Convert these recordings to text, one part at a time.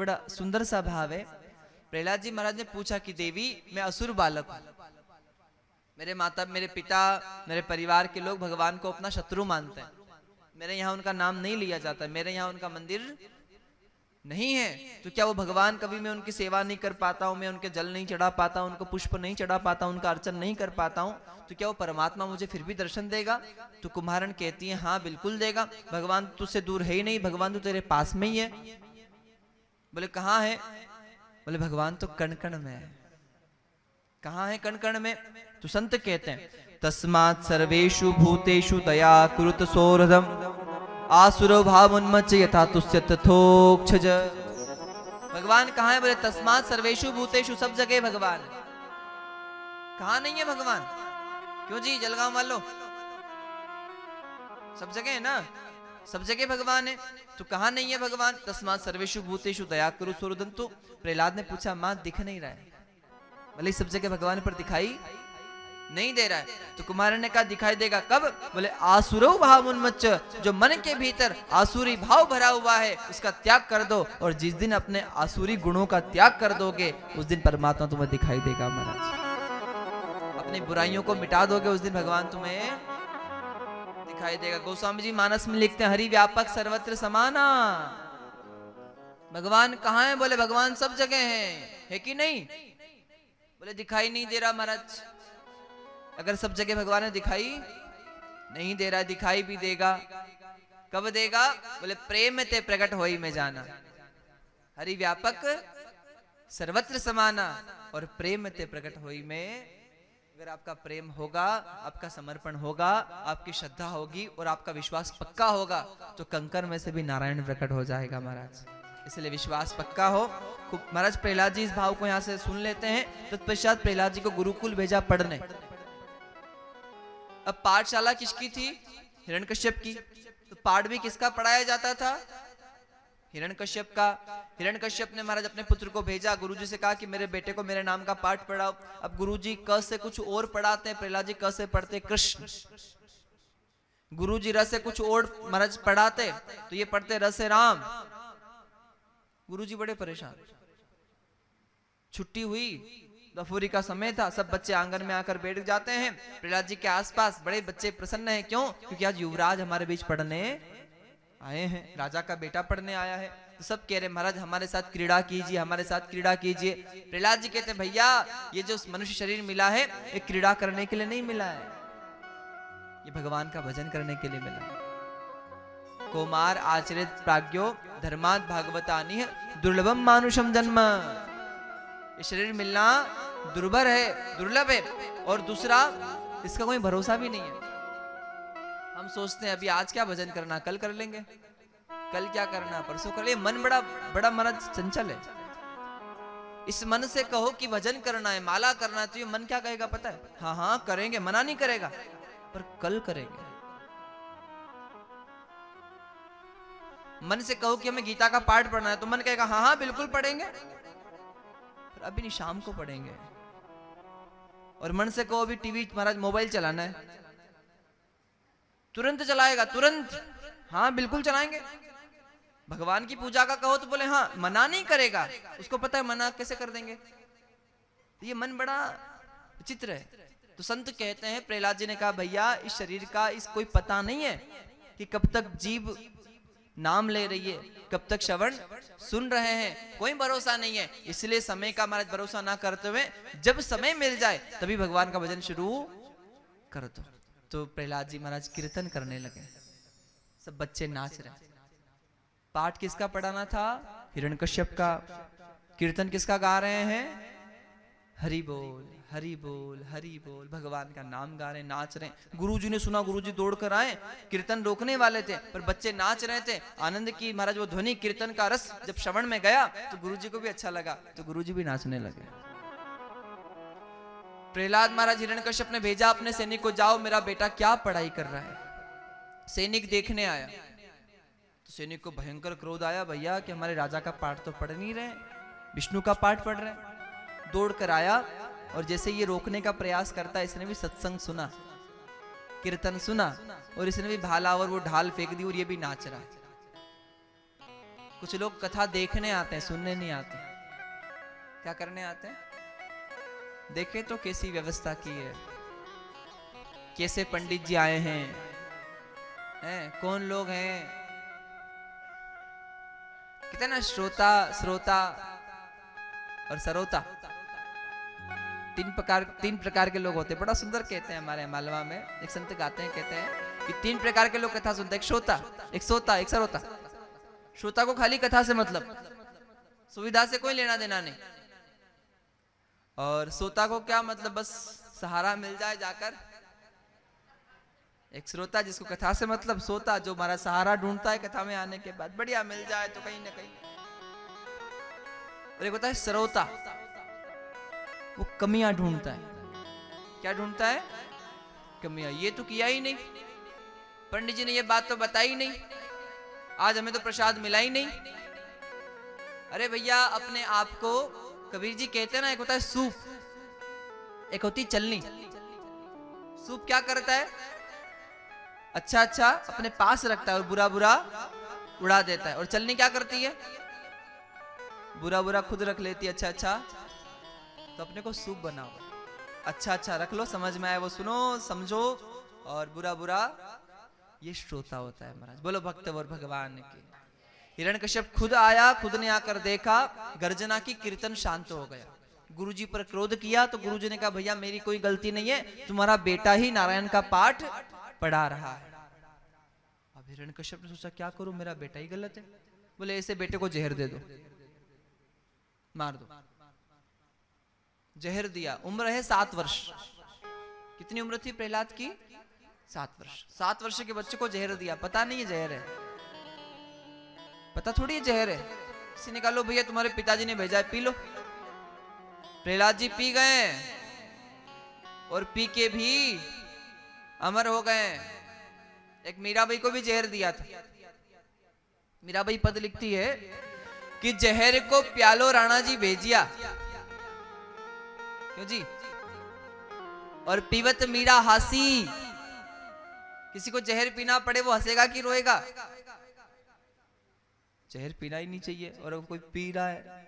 बड़ा सुंदर सा भाव है। प्रहलाद जी महाराज ने पूछा कि देवी मैं असुर बालक हूं, मेरे माता मेरे पिता मेरे परिवार के लोग भगवान को अपना शत्रु मानते हैं, मेरे यहाँ उनका नाम नहीं लिया जाता, मेरे यहाँ उनका मंदिर नहीं है, तो क्या वो भगवान कभी मैं उनकी सेवा नहीं कर पाता हूँ, मैं उनके जल नहीं चढ़ा पाता हूँ, उनको पुष्प नहीं चढ़ा पाता हूँ, उनका अर्चन नहीं कर पाता हूँ, तो क्या वो परमात्मा मुझे फिर भी दर्शन देगा? तो कुम्हारन कहती है हाँ बिल्कुल देगा, भगवान तुझसे दूर है ही नहीं, भगवान तो तेरे पास में ही है। बोले कहाँ है? बोले भगवान तो कण कण में है। कहाँ है कण कण में? तो संत कहते हैं तस्मात् सर्वेषु भूतेषु दया कुरुत सौहृदम् आसुरो भावोन्मच्च यथा तुस्य तथोक्षज। भगवान कहाँ है? बोले तस्मात् सर्वेषु भूतेषु, सब जगह भगवान। कहाँ नहीं है भगवान? क्यों जी जलगांव वालों, सब जगह है ना, सब जगह भगवान है, तो कहाँ नहीं है भगवान? तस्मात् सर्वेषु भूतेषु दया कुरु सौहृदम्। तो प्रहलाद ने पूछा मां दिख नहीं रहा है, बोले सब जगह भगवान पर दिखाई नहीं दे रहा है। तो कुमारन ने कहा दिखाई देगा कब? बोले आसुरो भावोन्मच्च, जो मन के भीतर आसुरी भाव भरा हुआ है उसका त्याग कर दो, और जिस दिन अपने आसुरी गुणों का त्याग कर दोगे उस दिन परमात्मा तुम्हें दिखाई देगा महाराज। अपनी बुराइयों को मिटा दोगे उस दिन भगवान तुम्हें दिखाई देगा। गोस्वामी जी मानस में लिखते हैं हरि व्यापक सर्वत्र समाना। भगवान कहाँ है? बोले भगवान सब जगह है कि नहीं? बोले दिखाई नहीं दे रहा महाराज। अगर सब जगह भगवान ने दिखाई नहीं दे रहा, दिखाई भी देगा, कब देगा? बोले प्रेम ते प्रकट होई में जाना। हरि व्यापक सर्वत्र समाना, और प्रेम ते प्रकट होई में, अगर आपका प्रेम होगा, आपका समर्पण होगा, आपकी श्रद्धा होगी और आपका विश्वास पक्का होगा तो कंकर में से भी नारायण प्रकट हो जाएगा महाराज। इसलिए विश्वास पक्का हो। महाराज प्रहलाद जी इस भाव को यहाँ से सुन लेते हैं। तत्पश्चात प्रहलाद जी को गुरुकुल भेजा पढ़ने। अब पाठशाला किसकी थी? हिरण्यकश्यप की। तो पाठ भी किसका पढ़ाया जाता था? हिरण्यकश्यप का। हिरण्यकश्यप ने महाराज अपने पुत्र को भेजा, गुरुजी से कहा कि मेरे बेटे को मेरे नाम का पाठ पढ़ाओ। अब गुरुजी क से कुछ और पढ़ाते हैं, प्रहलाद जी क से पढ़ते कृष्ण। गुरुजी र से कुछ और महाराज पढ़ाते, तो ये पढ़ते र से राम। गुरुजी बड़े परेशान। छुट्टी हुई, दफूरी का समय था, सब बच्चे आंगन में आकर बैठ जाते हैं प्रहलाद जी के आसपास। बड़े बच्चे प्रसन्न हैं, क्यों? क्योंकि आज युवराज हमारे बीच पढ़ने आए हैं, राजा का बेटा पढ़ने आया है। तो सब कह रहे महाराज हमारे साथ क्रीड़ा कीजिए, हमारे साथ क्रीड़ा कीजिए। प्रहलाद जी कहते हैं भैया ये जो मनुष्य शरीर मिला है ये क्रीड़ा करने के लिए नहीं मिला है, ये भगवान का भजन करने के लिए मिला है। कौमार आचरित प्राज्ञो धर्मात् भागवतानि दुर्लभम मानुषम जन्म। ये शरीर मिलना दुर्लभ है, दुर्लभ है, और दूसरा इसका कोई भरोसा भी नहीं है। हम सोचते हैं अभी आज क्या भजन करना, कल कर लेंगे, कल क्या करना, परसों कर लेंगे। मन बड़ा बड़ा महाराज चंचल है। इस मन से कहो कि भजन करना है, माला करना है, तो ये मन क्या कहेगा पता है? हाँ हाँ करेंगे, मना नहीं करेगा, पर कल करेंगे। मन से कहो कि हमें गीता का पाठ पढ़ना है, तो मन कहेगा हाँ हाँ बिल्कुल पढ़ेंगे, पर अभी नहीं, शाम को पढ़ेंगे। और मन से कहो अभी टीवी महाराज मोबाइल चलाना है, तुरंत चलाएगा, तुरंत, हाँ बिल्कुल चलाएंगे। भगवान की पूजा का कहो तो बोले हाँ, मना नहीं करेगा, उसको पता है मना कैसे कर देंगे। तो ये मन बड़ा विचित्र है। तो संत कहते हैं, प्रहलाद जी ने कहा भैया इस शरीर का इस कोई पता नहीं है कि कब तक जीव नाम ले रही है, कब तक श्रवण सुन रहे हैं, कोई भरोसा नहीं है। इसलिए समय का महाराज भरोसा ना करते हुए जब समय मिल जाए तभी भगवान का भजन शुरू कर दो। तो प्रहलाद जी महाराज कीर्तन करने लगे, सब बच्चे नाच रहे। पाठ किसका पढ़ाना था? हिरण्यकश्यप का। कीर्तन किसका गा रहे हैं? हरि बोल हरि बोल हरि बोल, भगवान का नाम गा रहे, नाच रहे। गुरुजी ने सुना, गुरुजी दौड़ कर आए, कीर्तन रोकने वाले थे पर बच्चे नाच रहे थे। आनंद की महाराज वो ध्वनि, कीर्तन का रस जब श्रवण में गया तो गुरुजी को भी अच्छा लगा, तो गुरुजी भी नाचने लगे। प्रहलाद महाराज हिरण्यकश्यप ने भेजा अपने सैनिक को, जाओ मेरा बेटा क्या पढ़ाई कर रहा है। सैनिक देखने आया तो सैनिक को भयंकर क्रोध आया, भैया कि हमारे राजा का पाठ तो पढ़ नहीं रहे, विष्णु का पाठ पढ़ रहे। दौड़ कर आया और जैसे ये रोकने का प्रयास करता है, इसने भी सत्संग सुना, कीर्तन सुना, और इसने भी भाला और वो ढाल फेंक दी और ये भी नाच रहा है। कुछ लोग कथा देखने आते हैं, सुनने नहीं आते। क्या करने आते हैं? देखे तो कैसी व्यवस्था की है, कैसे पंडित जी आए हैं, कौन लोग हैं। कहते हैं ना, श्रोता, श्रोता और सरोता, तीन प्रकार के लोग होते हैं। बड़ा सुंदर कहते हैं, हमारे मालवा में एक संत गाते हैं, कहते हैं कि 3 प्रकार के लोग कथा सुनते हैं। एक श्रोता, एक सोता, एक सरोता। श्रोता को खाली कथा से मतलब, सुविधा से कोई लेना देना नहीं। और सोता को क्या मतलब, बस सहारा मिल जाए जाकर। एक श्रोता जिसको कथा से मतलब, सोता जो हमारा सहारा ढूंढता है कथा में आने के बाद, बढ़िया मिल जाए तो कहीं ना कहीं। और एक होता है सरोता, वो कमियां ढूंढता है। क्या ढूंढता है? कमियां। ये तो किया ही नहीं, पंडित जी ने ये बात तो बताई नहीं, आज हमें तो प्रसाद मिला ही नहीं। अरे भैया, अपने आप को, कबीर जी कहते हैं ना, एक होता है सूप, एक होती चलनी। सूप क्या करता है? अच्छा अच्छा अपने पास रखता है और बुरा बुरा उड़ा देता है। और चलनी क्या करती है? बुरा बुरा खुद रख लेती है। अच्छा अच्छा, तो अपने को सूप बनाओ, अच्छा अच्छा रख लो, समझ में आए वो सुनो, समझो, और बुरा बुरा ये श्रोता होता है महाराज। बोलो भक्त और भगवान की। हिरण्यकश्यप खुद आया, खुद ने आकर देखा, गर्जना की, कीर्तन शांत हो गया। गुरुजी पर क्रोध किया तो गुरुजी ने कहा, भैया मेरी कोई गलती नहीं है, तुम्हारा बेटा ही नारायण का पाठ पढ़ा रहा है। अब हिरण्यकश्यप ने सोचा, क्या करूं, मेरा बेटा ही गलत है। बोले ऐसे बेटे को जहर दे दो, मार दो। जहर दिया। उम्र है 7 वर्ष। कितनी उम्र थी प्रहलाद की? 7 वर्ष। 7 वर्ष के बच्चे को जहर दिया। पता नहीं है जहर है, पता थोड़ी है जहर है। किसी ने कहा, लो भैया तुम्हारे पिताजी ने भेजा है, P low. Prahlad G P गए और पी के भी अमर हो गए। एक मीराबाई को भी जहर दिया था। मीराबाई पद लिखती है कि जहर को प्यालो राणा जी भेजिया, क्यों जी, और पीवत मीरा हासी। किसी को जहर पीना पड़े वो हंसेगा कि रोएगा? जहर पीना ही नहीं चाहिए, और अगर कोई पी रहा है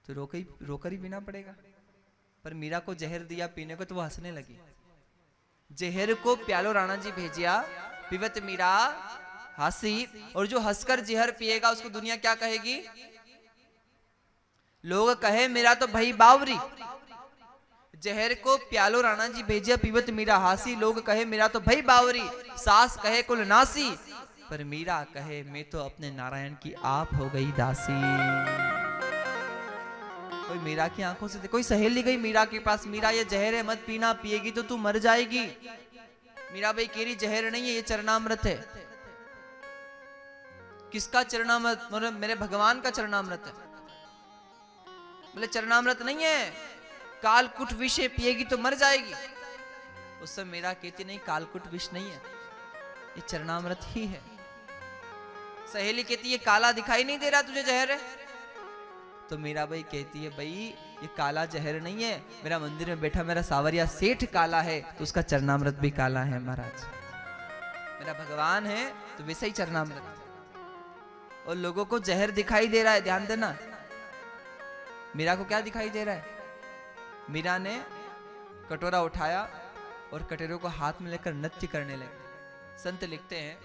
तो रोकर ही पीना पड़ेगा। पर मीरा को जहर दिया पीने को तो वो हंसने लगी। जहर को प्यालो राणा जी भेजिया, पीवत मीरा हासी। और जो हंसकर जहर पिएगा उसको दुनिया क्या कहेगी? लोग कहे मेरा तो भाई बावरी। जहर को प्यालो राणा जी भेजिया, पीवत मीरा हासी। लोग कहे मेरा तो भाई बावरी, सास कहे कुल नासी। पर मीरा कहे मैं तो अपने नारायण की आप हो गई दासी। कोई मीरा की आंखों से, कोई सहेली गई मीरा के पास, मीरा ये जहर है मत पीना, पिएगी तो तू मर जाएगी। मीरा भाई केरी जहर नहीं है, ये चरणामृत है। किसका चरणामृत? मेरे भगवान का चरणामृत है। बोले चरणामृत नहीं है, कालकुट विष है, पिएगी तो मर जाएगी। उस समय मीरा कहती नहीं, कालकुट विष नहीं है, ये चरणामृत ही है। सहेली कहती है काला दिखाई नहीं दे रहा तुझे जहर है? तो मीराबाई कहती है भाई ये काला जहर नहीं है, मेरा मंदिर में बैठा मेरा सावरिया सेठ काला है तो उसका चरणामृत भी काला है महाराज। मेरा भगवान है तो वैसा ही चरणामृत। और लोगों को जहर दिखाई दे रहा है, ध्यान देना। मीरा को क्या दिखाई दे रहा है? मीरा ने कटोरा उठाया और कटोरे को हाथ में लेकर नृत्य करने लगी। संत लिखते हैं,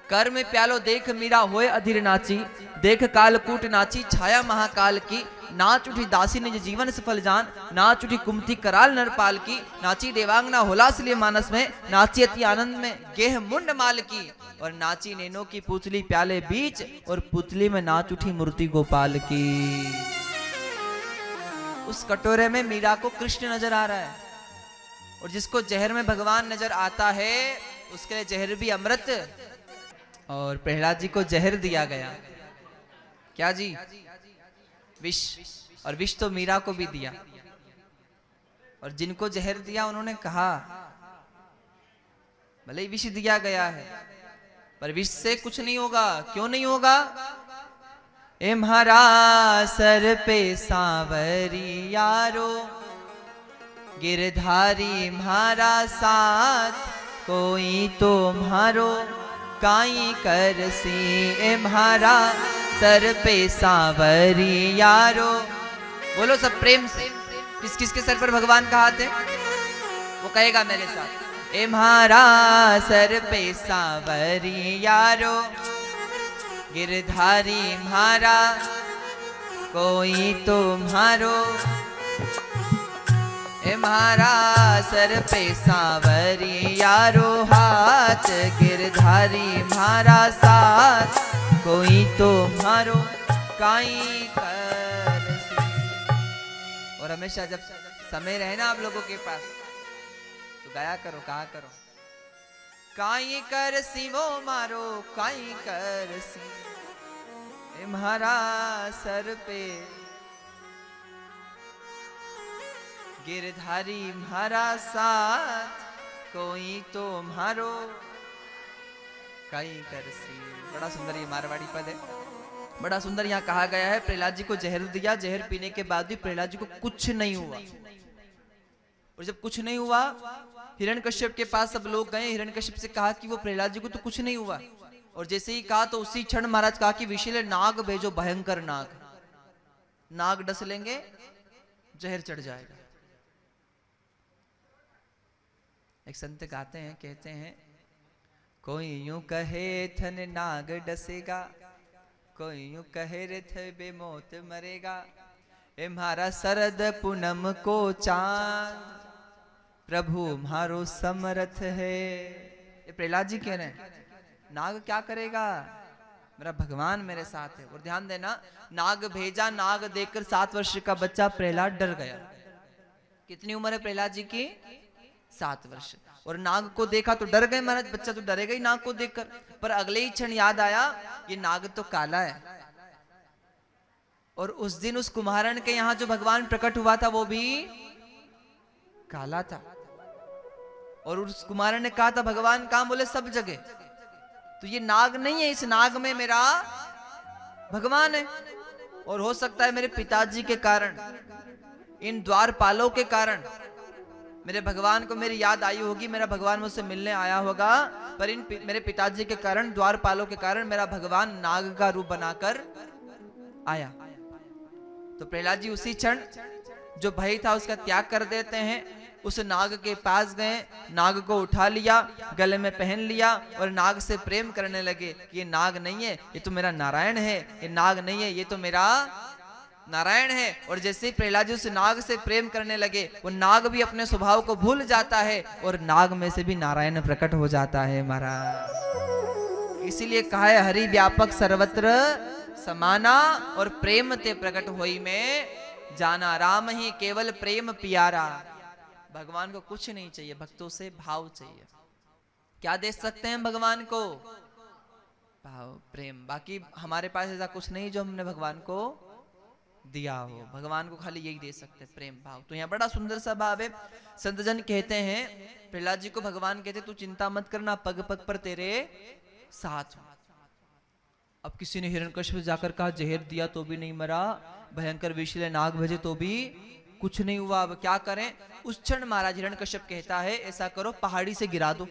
कर में प्यालो देख मीरा होए अधीर नाची, देख कालकूट नाची छाया महाकाल की। नाच उठी दासी निज जीवन सफल जान, नाच उठी कुमति कराल नरपाल की। नाची देवांगना होलासली मानस में, नाची अति आनंद में गेह मुंड माल की। और नाची नैनो की पुतली प्याले बीच, और पुतली में नाच उठी मूर्ति गोपाल की। उस कटोरे में मीरा को कृष्ण नजर आ रहा है, और जिसको जहर में भगवान नजर आता है उसके लिए जहर भी अमृत। और प्रहलाद जी को जहर दिया गया, क्या जी? विष। और विष तो मीरा को भी दिया। और जिनको जहर दिया उन्होंने कहा भले ही विष दिया गया है पर विष से कुछ नहीं होगा। क्यों नहीं होगा? ए म्हारा सर पे सांवरी यारो, गिरधारी म्हारा साथ कोई तो म्हारो। काई करसी ए म्हारा सर पे सांवरी यारो। बोलो सब प्रेम से, किस किस के सर पर भगवान का हाथ है वो कहेगा मेरे साथ। ए म्हारा सर पे सांवरी यारो, गिरधारी म्हारा कोई तुम्हारो। ए म्हारा सर पे सांवरी यारो, हाथ गिरधारी म्हारा साथ कोई तुम्हारो काई करसी। और हमेशा जब समय रहे ना आप लोगों के पास तो गाया करो, कहा करो, काई करसी वो मारो काई करसी, ए म्हारा सर पे गिरधारी म्हारा साथ कोई तो म्हारो काई करसी। बड़ा सुंदर ये मारवाड़ी पद है, बड़ा सुंदर यहाँ कहा गया है। प्रहलाद जी को जहर दिया, जहर पीने के बाद भी प्रहलाद जी को कुछ नहीं हुआ। और जब कुछ नहीं हुआ हिरण्यकश्यप के पास सब लोग गए, हिरण्यकश्यप से कहा कि वो प्रहलाद जी को तो कुछ नहीं हुआ। और जैसे ही कहा तो उसी क्षण महाराज कहा कि विषैले नाग भेजो, भयंकर नाग, नाग डस लेंगे जहर चढ़ जाएगा। एक संत गाते हैं, कहते हैं कोई यूं कहे थन नाग डसेगा, कोई यूं कहे रे थे बेमौत मरेगा। ए म्हारा शरद पूनम को चांद, प्रभु म्हारो समर्थ है। ये प्रहलाद जी कह रहे हैं नाग क्या करेगा, मेरा भगवान मेरे साथ है। और ध्यान देना, नाग भेजा, नाग देखकर 7 वर्ष का बच्चा प्रहलाद डर गया। कितनी उम्र है प्रहलाद जी की? 7 वर्ष। और नाग को देखा तो डर गए महाराज, बच्चा तो डरेगा ही नाग को देखकर। पर अगले ही क्षण याद आया ये नाग तो काला है। और उस दिन उस कुम्हारण के यहाँ जो भगवान प्रकट हुआ था वो भी काला था। और उस कुम्हारण ने कहा था भगवान कहां? बोले सब जगह। तो ये नाग नहीं है, इस नाग में मेरा भगवान है। और हो सकता है मेरे पिताजी के कारण, इन द्वारपालों के कारण मेरे भगवान को मेरी याद आई होगी, मेरा भगवान मुझसे मिलने आया होगा। पर इन मेरे पिताजी के कारण, द्वारपालों के कारण मेरा भगवान नाग का रूप बनाकर आया। तो प्रहलाद जी उसी क्षण जो भय था उसका त्याग कर देते हैं, उस नाग के पास गए, नाग को उठा लिया, गले में पहन लिया और नाग से प्रेम करने लगे। ये नाग नहीं है, ये तो मेरा नारायण है। ये नाग नहीं है, ये तो मेरा नारायण है। और जैसे ही प्रहलाद जी उस नाग से प्रेम करने लगे, वो नाग भी अपने स्वभाव को भूल जाता है और नाग में से भी नारायण प्रकट हो जाता है महाराज। इसीलिए कहा है हरि व्यापक सर्वत्र समाना, और प्रेम ते प्रकट होई में जाना, राम ही केवल प्रेम प्यारा। भगवान को कुछ नहीं चाहिए, भक्तों से भाव चाहिए। क्या दे सकते हैं भगवान को? भाव, प्रेम। बाकी हमारे पास ऐसा कुछ नहीं जो हमने भगवान को दिया हो। भगवान को खाली यही दे सकते, प्रेम भाव। तो यहाँ बड़ा सुंदर सा भाव है। संतजन कहते हैं, प्रहलाद जी को भगवान कहते तू चिंता मत करना, पग पग पर तेरे साथ हूं। अब किसी ने हिरण्यकश्यप जाकर कहा जहर दिया तो भी नहीं मरा, भयंकर विषैले नाग भेजे तो भी कुछ नहीं हुआ, अब क्या करें? उस क्षण महाराज हिरण्यकश्यप कहता है ऐसा करो, पहाड़ी से गिरा दो,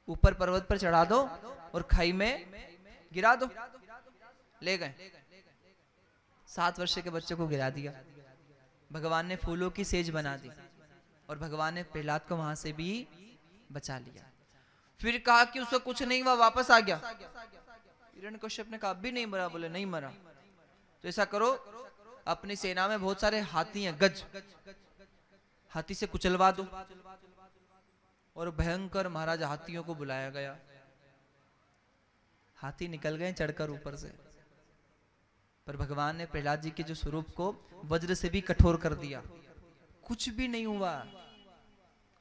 ऊपर पर्वत पर चढ़ा दो और खाई में गिरा दो। ले गए, 7 वर्ष के बच्चे को गिरा दिया। भगवान ने फूलों की सेज बना दी और भगवान ने प्रहलाद को वहां से भी बचा लिया। फिर कहा कि उसको कुछ नहीं हुआ, वापस आ गया। हिरण्यकश्यप ने कहा अभी नहीं मरा। बोले नहीं मरा तो ऐसा करो, अपनी सेना में बहुत सारे हाथी हैं, गज, हाथी से कुचलवा दो। और भयंकर महाराज हाथियों को बुलाया गया। हाथी निकल गए चढ़कर ऊपर से, पर भगवान ने प्रहलाद जी के जो स्वरूप को वज्र से भी कठोर कर दिया, कुछ भी नहीं हुआ।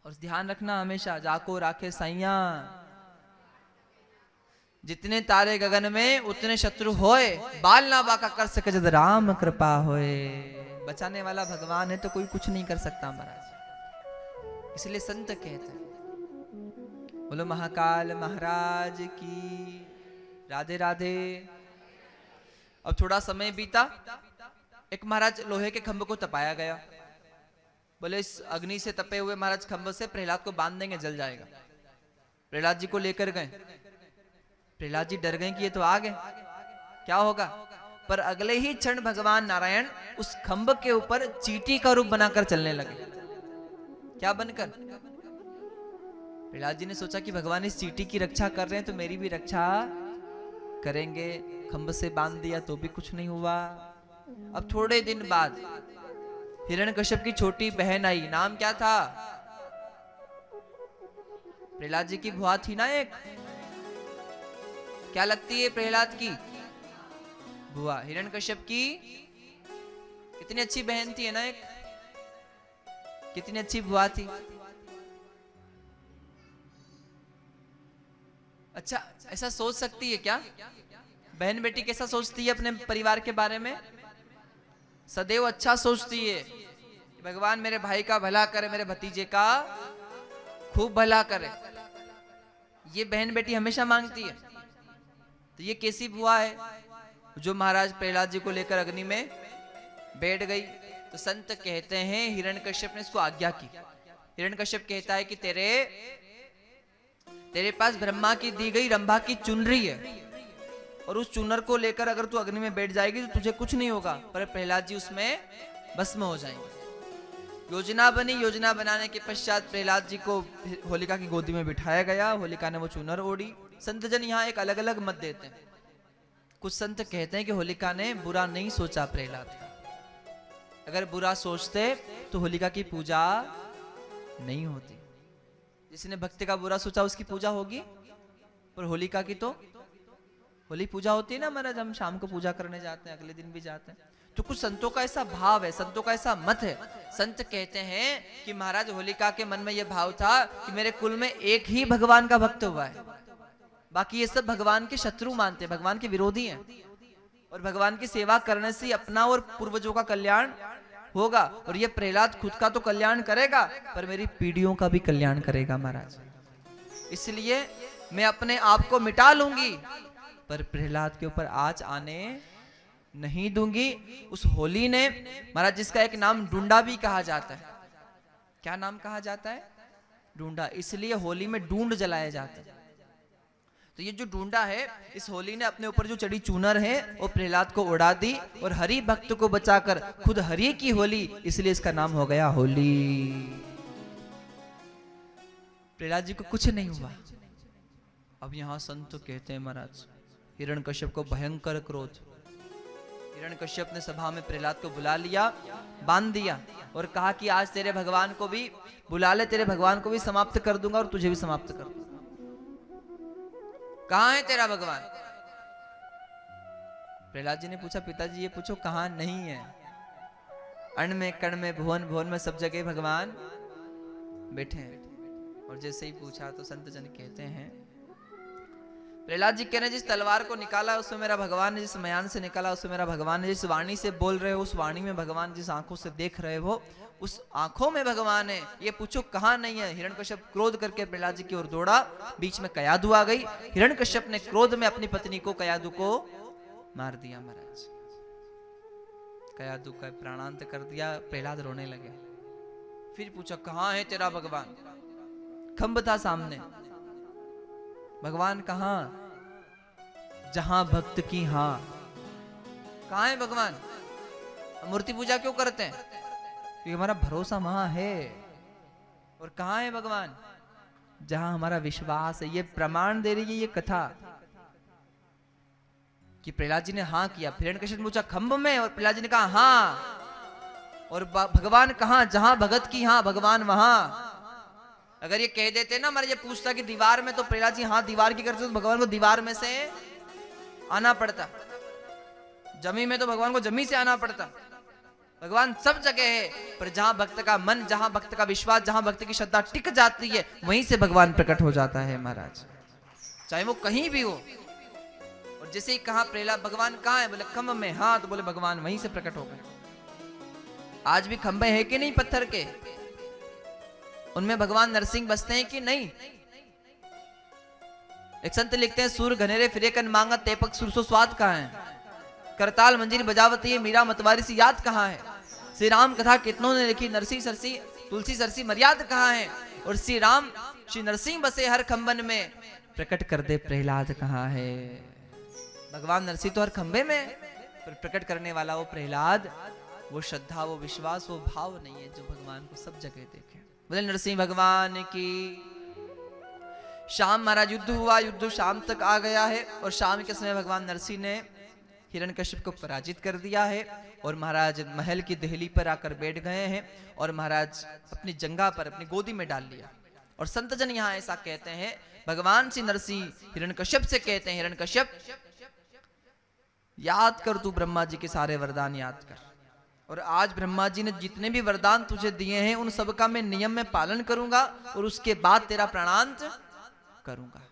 और ध्यान रखना हमेशा, जाको राखे साइया, जितने तारे गगन में उतने शत्रु होए, बाल ना बाका कर सके जद राम कृपा होए। बचाने वाला भगवान है तो कोई कुछ नहीं कर सकता महाराज। इसलिए संत कहते हैं, बोलो महाकाल महाराज की राधे राधे। अब थोड़ा समय बीता, एक महाराज लोहे के खंभ को तपाया गया। बोले इस अग्नि से तपे हुए महाराज खंभ से प्रहलाद को बांध देंगे, जल जाएगा। प्रहलाद जी को लेकर गए। प्रहलाद जी डर गए कि ये तो आ गए, क्या होगा। पर अगले ही क्षण भगवान नारायण उस खंभ के ऊपर चींटी का रूप बनाकर चलने लगे। क्या बनकर? प्रहलाद जी ने सोचा कि भगवान इस चींटी की रक्षा कर रहे हैं तो मेरी भी रक्षा करेंगे। खंभ से बांध दिया तो भी कुछ नहीं हुआ। अब थोड़े दिन बाद हिरण्यकश्यप की छोटी बहन आई। नाम क्या था? प्रहलाद जी की बुआ थी ना एक, क्या लगती है प्रहलाद की? बुआ। हिरण्यकश्यप की कितनी अच्छी बहन थी, है ना एक, कितनी अच्छी बुआ थी। अच्छा, ऐसा सोच सकती है क्या? बहन बेटी कैसा सोचती है अपने परिवार के बारे में? सदैव अच्छा सोचती है, भगवान मेरे भाई का भला करे, मेरे भतीजे का खूब भला करे। ये बहन बेटी हमेशा मांगती है। तो ये कैसी बुआ है जो महाराज प्रहलाद जी को लेकर अग्नि में बैठ गई। तो संत कहते हैं हिरण्यकश्यप ने इसको आज्ञा की। हिरण्यकश्यप कहता है कि तेरे पास ब्रह्मा की दी गई रंभा की चुनरी है, और उस चुनर को लेकर अगर तू अग्नि में बैठ जाएगी तो तुझे कुछ नहीं होगा, पर प्रहलाद जी उसमें भस्म हो जाएंगे। योजना बनी। योजना बनाने के पश्चात प्रहलाद जी को होलिका की गोदी में बिठाया गया। होलिका ने वो चुनर ओढ़ी। संत जन यहाँ एक अलग अलग मत देते हैं। कुछ संत कहते हैं कि होलिका ने बुरा नहीं सोचा प्रहलाद का। अगर बुरा सोचते तो होलिका की पूजा नहीं होती। जिसने भक्ति का बुरा सोचा उसकी पूजा होगी, पर होलिका की तो होली पूजा होती है ना महाराज। हम शाम को पूजा करने जाते हैं, अगले दिन भी जाते हैं। तो कुछ संतों का ऐसा भाव है, संतों का ऐसा मत है। संत कहते हैं कि महाराज होलिका के मन में यह भाव था कि मेरे कुल में एक ही भगवान का भक्त हुआ है, बाकी ये सब भगवान के शत्रु मानते हैं, भगवान के विरोधी हैं। और भगवान की सेवा करने से अपना और पूर्वजों का कल्याण होगा। और ये प्रहलाद खुद का तो कल्याण करेगा, पर मेरी पीढ़ियों का भी कल्याण करेगा महाराज। इसलिए मैं अपने आप को मिटा लूंगी, पर प्रहलाद के ऊपर आँच आने नहीं दूंगी। उस होली ने महाराज, जिसका एक नाम डूंडा भी कहा जाता है। क्या नाम कहा जाता है? डूंडा। इसलिए होली में डूंड जलाया जाता है। तो ये जो डूंडा है, इस होली ने अपने ऊपर जो चढ़ी चूनर है वो प्रहलाद को उड़ा दी, और हरि भक्त को बचाकर खुद हरि की होली, इसलिए इसका नाम हो गया होली। प्रहलाद जी को कुछ नहीं हुआ। अब यहां संत तो कहते हैं महाराज हिरण्यकश्यप को भयंकर क्रोध। हिरण्यकश्यप ने सभा में प्रहलाद को बुला लिया, बांध दिया और कहा कि आज तेरे भगवान को भी बुला ले, तेरे भगवान को भी समाप्त कर दूंगा और तुझे भी समाप्त कर दूंगा। कहां है तेरा भगवान? प्रहलाद जी ने पूछा, पिताजी ये पूछो कहां नहीं है। अण में कण में भुवन भुवन में सब जगह भगवान बैठे हैं। और जैसे ही पूछा तो संत जन कहते हैं, प्रहलाद जी कह रहे जिस तलवार को निकाला उसमें मेरा भगवान ने, जिस मयान से निकाला उसमें मेरा भगवान है, जिस वाणी से बोल रहे हो उस वाणी में भगवान, जिस आंखों से देख रहे हो उस आंखों में भगवान है। ये पूछो कहां नहीं है। हिरण्यकश्यप क्रोध करके प्रहलाद जी की ओर दौड़ा। बीच में कयादू आ गई। हिरण्यकश्यप ने क्रोध में अपनी पत्नी को, कयादू को मार दिया महाराज। कयादू का प्राणांत कर दिया। प्रहलाद रोने लगे। फिर पूछा कहां है तेरा भगवान? खंभ था सामने। भगवान कहां? जहां भक्त की हां। कहां है भगवान? मूर्ति पूजा क्यों करते हैं? क्योंकि हमारा भरोसा वहां है। और कहां है भगवान? जहां हमारा विश्वास है। ये प्रमाण दे रही है ये कथा कि प्रहलाद जी ने हां किया। हिरण्यकश्यप ने पूछा खंभ में, और प्रहलाद जी ने कहा हां। और भगवान कहां? जहां भगत की हां, भगवान वहां। अगर ये कह देते ना, हमारे ये पूछता कि दीवार में, तो प्रहलाद जी हां दीवार की करते तो भगवान को दीवार में से आना पड़ता। जमी में तो भगवान को जमी से आना पड़ता। भगवान सब जगह है, पर जहां भक्त का मन, जहां भक्त का विश्वास, जहां भक्त की श्रद्धा टिक जाती है, वहीं से भगवान प्रकट हो जाता है महाराज, चाहे वो कहीं भी हो। और जैसे ही कहा प्रहलाद भगवान कहां है? बोले खंभ में। हाँ, तो बोले भगवान वहीं से प्रकट हो गए। आज भी खंभे हैं कि नहीं पत्थर के? उनमें भगवान नरसिंह बसते हैं कि नहीं? एक संत लिखते हैं, सूर घनेरे फिरे कन मांगत, तेपक सुरसो स्वाद कहां है? करताल मंजीर बजावती है, मीरा मतवारी सी याद कहां है? श्री राम कथा कितनों ने लिखी, नरसी सरसी तुलसी सरसी मर्याद कहां है? और श्री राम श्री नरसिंह बसे हर खंबन में, प्रकट कर दे प्रहलाद कहाँ है। भगवान नरसिंह तो हर खंबे में, पर प्रकट करने वाला वो प्रहलाद, वो श्रद्धा, वो विश्वास, वो भाव नहीं है जो भगवान को सब जगह देखे। बोले नरसिंह भगवान की। शाम महाराज युद्ध हुआ, युद्ध शाम तक आ गया है और शाम के समय भगवान नरसिंह ने हिरण्यकश्यप को पराजित कर दिया है और महाराज महल की देहली पर आकर बैठ गए हैं और महाराज अपनी जंगा पर अपनी गोदी में डाल लिया। और संतजन यहाँ ऐसा कहते हैं, भगवान श्री नरसिंह हिरण्यकश्यप से कहते हैं, हिरण्यकश्यप याद कर, तू ब्रह्मा जी के सारे वरदान याद कर, और आज ब्रह्मा जी ने जितने भी वरदान तुझे दिए हैं उन सब का मैं नियम में पालन करूंगा और उसके बाद तेरा प्राणांत करूंगा।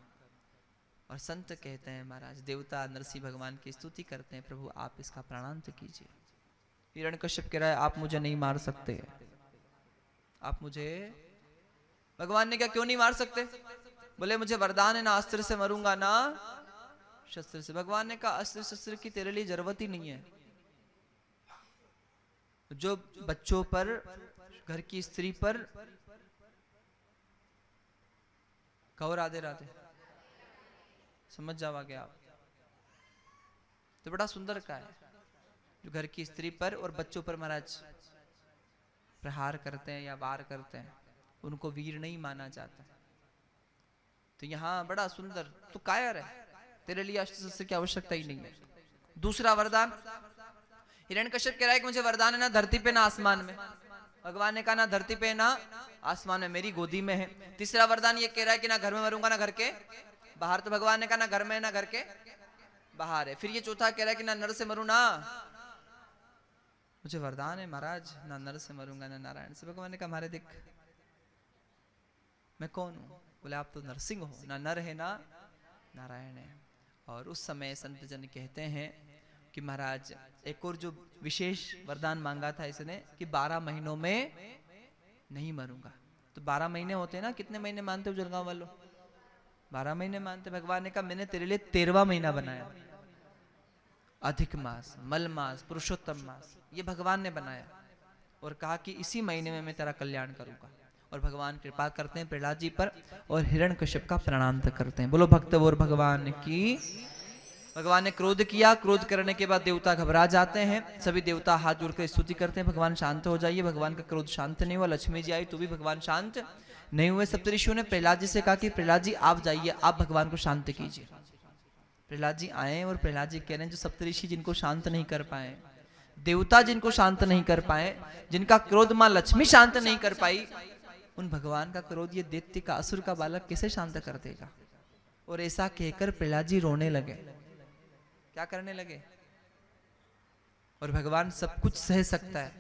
और संत कहते हैं महाराज, देवता नरसिंह भगवान की स्तुति करते हैं, प्रभु आप इसका प्राणांत कीजिए। हिरण्यकश्यप कह रहा है आप मुझे नहीं मार सकते, आप मुझे, भगवान ने क्या क्यों नहीं मार सकते? बोले मुझे वरदान है ना अस्त्र से मरूंगा ना शस्त्र से। भगवान ने कहा अस्त्र शस्त्र की तेरे लिए जरूरत ही नहीं है। जो बच्चों पर, घर की स्त्री पर, कहो राधे राधे, समझ जाओगे आप, तो बड़ा सुंदर का है। जो घर की स्त्री पर और बच्चों पर महाराज प्रहार करते हैं या वार करते हैं, उनको वीर नहीं माना जाता। तो यहाँ बड़ा सुंदर, तो कायर है, तेरे लिए अस्त्र शस्त्र की आवश्यकता ही नहीं है। दूसरा वरदान, हिरण्यकश्यप कह रहा है कि मुझे वरदान है ना धरती पे ना आसमान में। भगवान ने कहा ना धरती पे ना आसमान में, मेरी गोदी में है। तीसरा वरदान ये कह रहा है कि ना घर में मरूंगा ना घर के बाहर। तो भगवान ने कहा ना घर में ना घर के बाहर है। फिर ये चौथा कह रहा है कि ना नर से मरूं ना, मुझे वरदान है महाराज ना नर से मरूंगा ना नारायण से। भगवान ने कहा हमारे देख मैं कौन हूं? बोले आप तो नरसिंह हो, ना नर है ना नारायण है। और उस समय संत जन कहते हैं कि महाराज एक और जो विशेष वरदान मांगा था इसने कि 12 महीनों में नहीं मरूंगा। तो 12 महीने होते हैं ना, कितने महीने मानते हो जलगांव वालों? 12 महीने मानते। भगवान ने कहा मैंने तेरे लिए 13वां महीना बनाया, अधिक मास, मल मास, पुरुषोत्तम मास, ये भगवान ने बनाया और कहा कि इसी महीने में मैं तेरा कल्याण करूंगा। और भगवान कृपा करते हैं प्रहलाद जी पर और हिरण्यकश्यप का प्रणांत करते हैं। बोलो भक्त और भगवान की। भगवान ने क्रोध किया, क्रोध करने के बाद देवता घबरा जाते हैं, सभी देवता हाथ जोड़कर स्तुति करते हैं भगवान शांत हो जाइए। भगवान का क्रोध शांत नहीं हुआ, लक्ष्मी जी आई तो भी भगवान शांत नहीं हुए। सप्तऋषियों ने प्रहलाद जी से कहा कि प्रहलाद जी आप जाइए, आप भगवान को शांत कीजिए। प्रहलाद जी आए और प्रहलाद जी कह रहे हैं जो सप्तऋषि जिनको शांत नहीं कर पाए, देवता जिनको शांत नहीं कर पाए, जिनका क्रोध मां लक्ष्मी शांत नहीं कर पाई, उन भगवान का क्रोध ये दैत्य का असुर का बालक कैसे शांत कर देगा? और ऐसा कहकर प्रहलाद जी रोने लगे। क्या करने लगे? और भगवान सब कुछ सह सकता है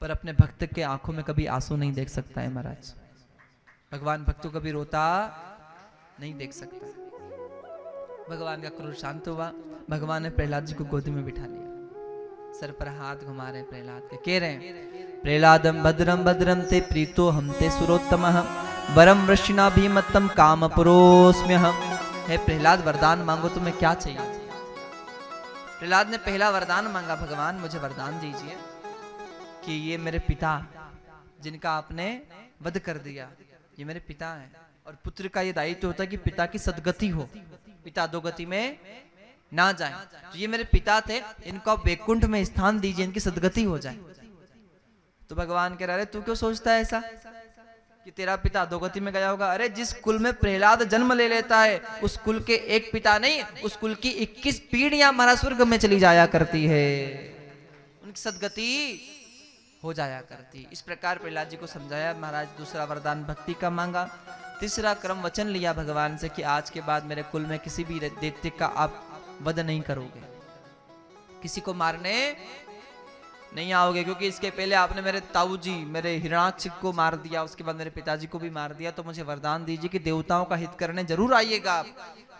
पर अपने भक्त के आंखों में कभी आंसू नहीं देख सकता है महाराज। भगवान भक्तों कभी रोता नहीं देख सकता। भगवान का क्रोध शांत हुआ, भगवान ने प्रहलाद जी को गोदी में बिठा लिया, सर पर हाथ घुमा रहे प्रहलाद के, कह रहे हैं प्रहलादम भद्रम भद्रम ते प्रीतो हम ते सुरोत्तमः वरम वृषिणा भीमत्तम काम पुरोस्म्यहम्। हे प्रहलाद वरदान मांगो, तुम्हें क्या चाहिए? प्रहलाद ने पहला वरदान मांगा, भगवान मुझे वरदान दीजिए कि ये मेरे पिता जिनका आपने वध कर दिया, ये मेरे पिता हैं और पुत्र का ये दायित्व होता है कि पिता की सद्गति हो, पिता दो गति में ना जाए। तो ये मेरे पिता थे, इनको आप वैकुंठ में स्थान दीजिए, इनकी सद्गति हो जाए। तो भगवान कह रहे तू क्यों सोचता है ऐसा कि तेरा पिता अधोगति में गया होगा? अरे जिस कुल में प्रहलाद जन्म ले लेता है उस कुल के एक पिता नहीं, उस कुल की 21 पीढ़ियां महाराज स्वर्ग में चली जाया करती है, उनकी सद्गति हो जाया करती। इस प्रकार प्रहलाद जी को समझाया महाराज। दूसरा वरदान भक्ति का मांगा। तीसरा क्रम वचन लिया भगवान से कि आज के बाद मेरे कुल में किसी भी दैत्य का आप वध नहीं करोगे, किसी को मारने नहीं आओगे, क्योंकि इसके पहले आपने मेरे ताऊ जी मेरे हिरणाक्ष को मार दिया, उसके बाद मेरे पिताजी को भी मार दिया। तो मुझे वरदान दीजिए कि देवताओं का हित करने जरूर आइएगा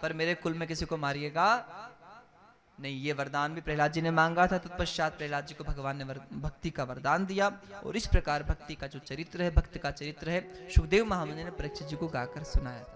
पर मेरे कुल में किसी को मारिएगा नहीं। ये वरदान भी प्रहलाद जी ने मांगा था। तत्पश्चात प्रहलाद जी को भगवान ने भक्ति का वरदान दिया। और इस प्रकार भक्ति का जो चरित्र है, भक्त का चरित्र है, सुखदेव महामुनि ने परीक्षित जी को गाकर सुनाया था।